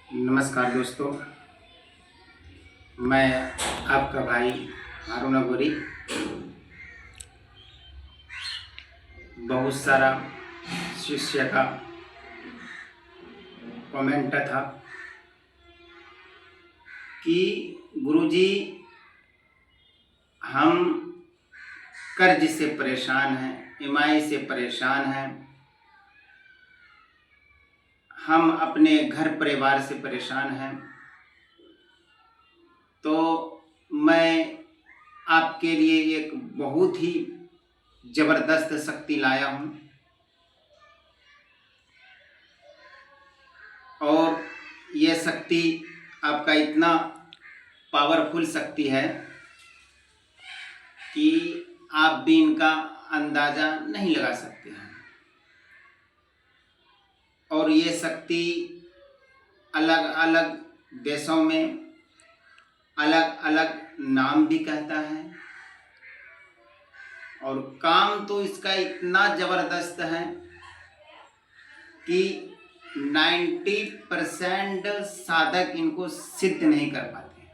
नमस्कार दोस्तों, मैं आपका भाई हारून अगोरी। बहुत सारा शिष्य का कमेंट था कि गुरुजी हम कर्ज से परेशान हैं, ईएमआई से परेशान हैं, हम अपने घर परिवार से परेशान हैं। तो मैं आपके लिए एक बहुत ही ज़बरदस्त शक्ति लाया हूँ और ये शक्ति आपका इतना पावरफुल शक्ति है कि आप भी इनका अंदाज़ा नहीं लगा सकते हैं। और ये शक्ति अलग अलग देशों में अलग अलग नाम भी कहता है और काम तो इसका इतना ज़बरदस्त है कि 90% साधक इनको सिद्ध नहीं कर पाते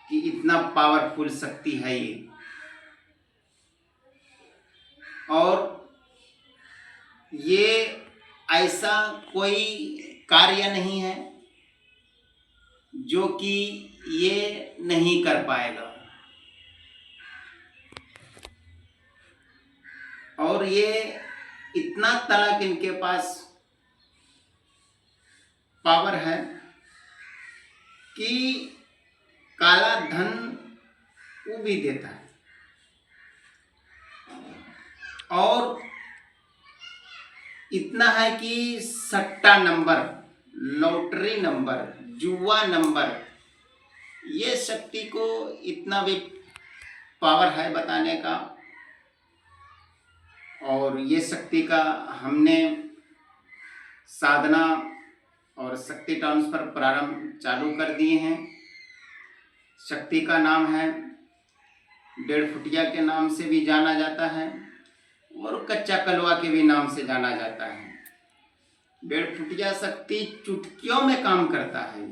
कि इतना पावरफुल शक्ति है ये। और ये ऐसा कोई कार्य नहीं है जो कि ये नहीं कर पाएगा। और ये इतना तलक इनके पास पावर है कि काला धन वो भी देता है। और इतना है कि सट्टा नंबर, लॉटरी नंबर, जुआ नंबर, ये शक्ति को इतना भी पावर है बताने का। और ये शक्ति का हमने साधना और शक्ति ट्रांसफर प्रारंभ चालू कर दिए हैं। शक्ति का नाम है 1.5 फुटिया के नाम से भी जाना जाता है और कच्चा कलवा के भी नाम से जाना जाता है। 1.5 फुटिया शक्ति चुटकियों में काम करता है।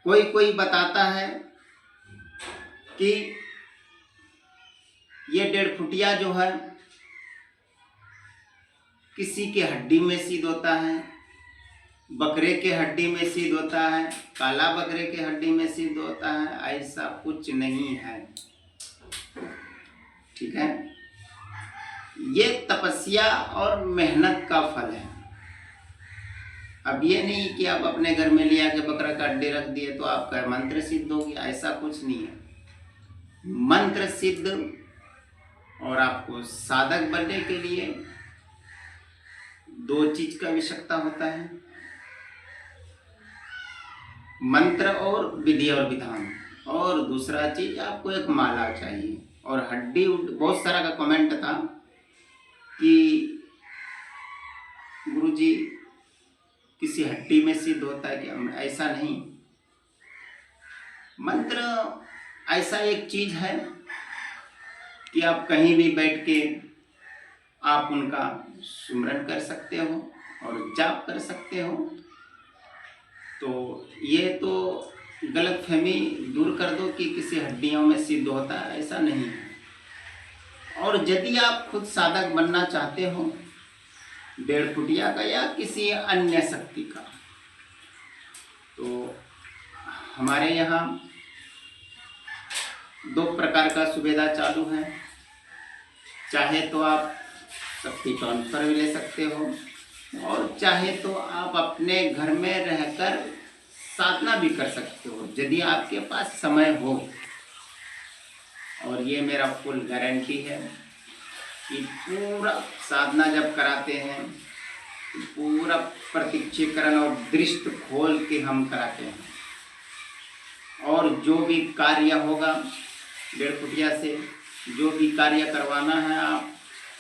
कोई बताता है कि ये 1.5 फुटिया जो है किसी के हड्डी में सीध होता है, बकरे के हड्डी में सीध होता है, काला बकरे के हड्डी में सीध होता है। ऐसा कुछ नहीं है, ठीक है। ये तपस्या और मेहनत का फल है। अब ये नहीं कि आप अपने घर में लिया के बकरा का हड्डी रख दिए तो आपका मंत्र सिद्ध हो गया, ऐसा कुछ नहीं है। मंत्र सिद्ध और आपको साधक बनने के लिए 2 चीज का आवश्यकता होता है, मंत्र और विधि और विधान। और दूसरा चीज आपको एक माला चाहिए और हड्डी। बहुत सारा का कमेंट था कि गुरुजी किसी हड्डी में सिद्ध होता है कि ऐसा नहीं। मंत्र ऐसा एक चीज है कि आप कहीं भी बैठ के आप उनका सुमरन कर सकते हो और जाप कर सकते हो। तो ये तो गलतफहमी दूर कर दो कि किसी हड्डियों में सिद्ध होता है, ऐसा नहीं है। और यदि आप खुद साधक बनना चाहते हो 1.5 फुटिया का या किसी अन्य शक्ति का, तो हमारे यहाँ 2 प्रकार का सुविधा चालू है। चाहे तो आप शक्ति ट्रांसफर भी ले सकते हो और चाहे तो आप अपने घर में रहकर साधना भी कर सकते हो यदि आपके पास समय हो। और ये मेरा फुल गारंटी है कि पूरा साधना जब कराते हैं तो पूरा प्रत्यक्षीकरण और दृष्टि खोल के हम कराते हैं। और जो भी कार्य होगा 1.5 फुटिया से, जो भी कार्य करवाना है आप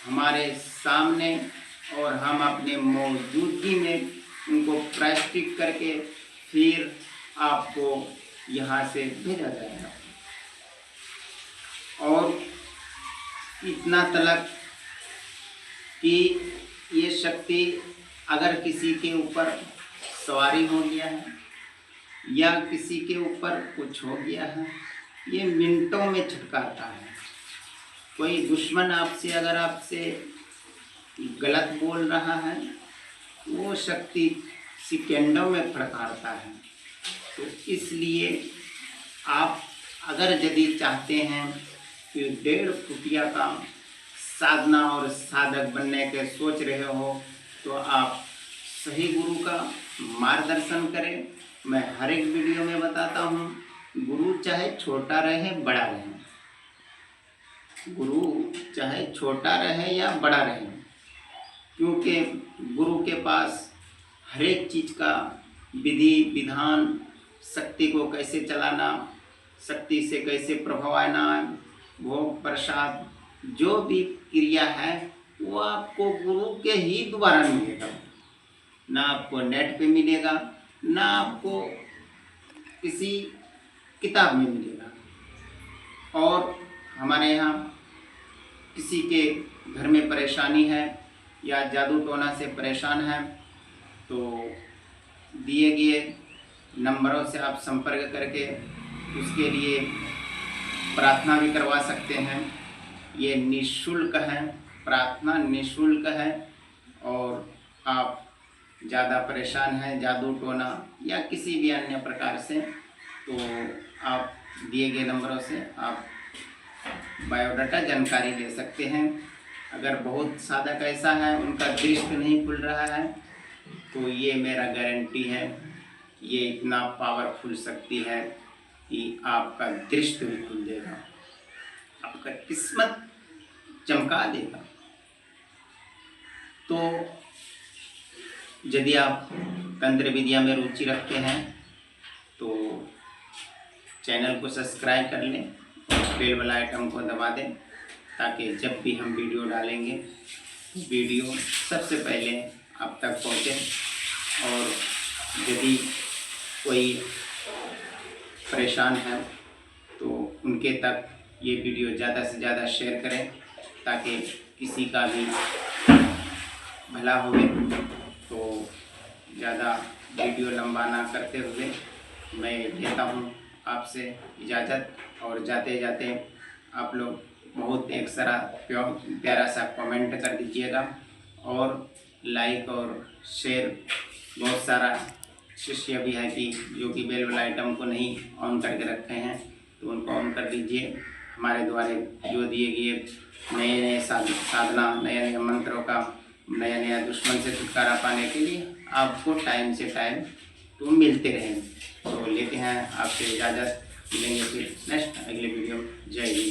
हमारे सामने, और हम अपने मौजूदगी में उनको प्रायश्चित करके फिर आपको यहाँ से भेजा जाएगा। और इतना तलक कि ये शक्ति अगर किसी के ऊपर सवारी हो गया है या किसी के ऊपर कुछ हो गया है, ये मिनटों में छटकारता है। कोई दुश्मन आपसे अगर आपसे गलत बोल रहा है, वो शक्ति सेकेंडों में फड़कारता है। तो इसलिए आप अगर यदि चाहते हैं कि 1.5 फुटिया का साधना और साधक बनने के सोच रहे हो, तो आप सही गुरु का मार्गदर्शन करें। मैं हर एक वीडियो में बताता हूँ, गुरु चाहे छोटा रहे बड़ा रहे, गुरु चाहे छोटा रहे या बड़ा रहे, क्योंकि गुरु के पास हर एक चीज़ का विधि विधान, शक्ति को कैसे चलाना, शक्ति से कैसे प्रभाव आना, भोग प्रसाद जो भी क्रिया है वो आपको गुरु के ही द्वारा मिलेगा। ना आपको नेट पे मिलेगा, ना आपको किसी किताब में मिलेगा। और हमारे यहाँ किसी के घर में परेशानी है या जादू टोना से परेशान है, तो दिए गए नंबरों से आप संपर्क करके उसके लिए प्रार्थना भी करवा सकते हैं। ये निःशुल्क है, प्रार्थना निःशुल्क है। और आप ज़्यादा परेशान हैं जादू टोना या किसी भी अन्य प्रकार से, तो आप दिए गए नंबरों से आप बायोडाटा जानकारी ले सकते हैं। अगर बहुत साधक ऐसा है उनका दृष्टि नहीं खुल रहा है, तो ये मेरा गारंटी है, ये इतना पावरफुल शक्ति है कि आपका दृष्टि भी खुल देगा, आपका किस्मत चमका देगा। तो यदि आप तंत्र विद्या में रुचि रखते हैं तो चैनल को सब्सक्राइब कर लें और बेल वाला आइकन को दबा दें, ताकि जब भी हम वीडियो डालेंगे वीडियो सबसे पहले आप तक पहुँचे। और यदि कोई परेशान है तो उनके तक ये वीडियो ज़्यादा से ज़्यादा शेयर करें, ताकि किसी का भी भला हो। तो ज़्यादा वीडियो लंबा ना करते हुए मैं लेता हूँ आपसे इजाज़त। और जाते जाते आप लोग बहुत एक सारा प्यारा सा कमेंट कर दीजिएगा और लाइक और शेयर। बहुत सारा शिष्य भी है कि जो कि बेल वाला आइटम को नहीं ऑन करके रखे हैं, तो उनको ऑन कर दीजिए। हमारे द्वारा जो दिए गए नए नए साधना, नए नए मंत्रों का, नया नया दुश्मन से छुटकारा पाने के लिए आपको टाइम से टाइम तो मिलते रहें। तो लेते हैं आपसे इजाज़त, मिलेंगे फिर नेक्स्ट अगले वीडियो। जय हिंद।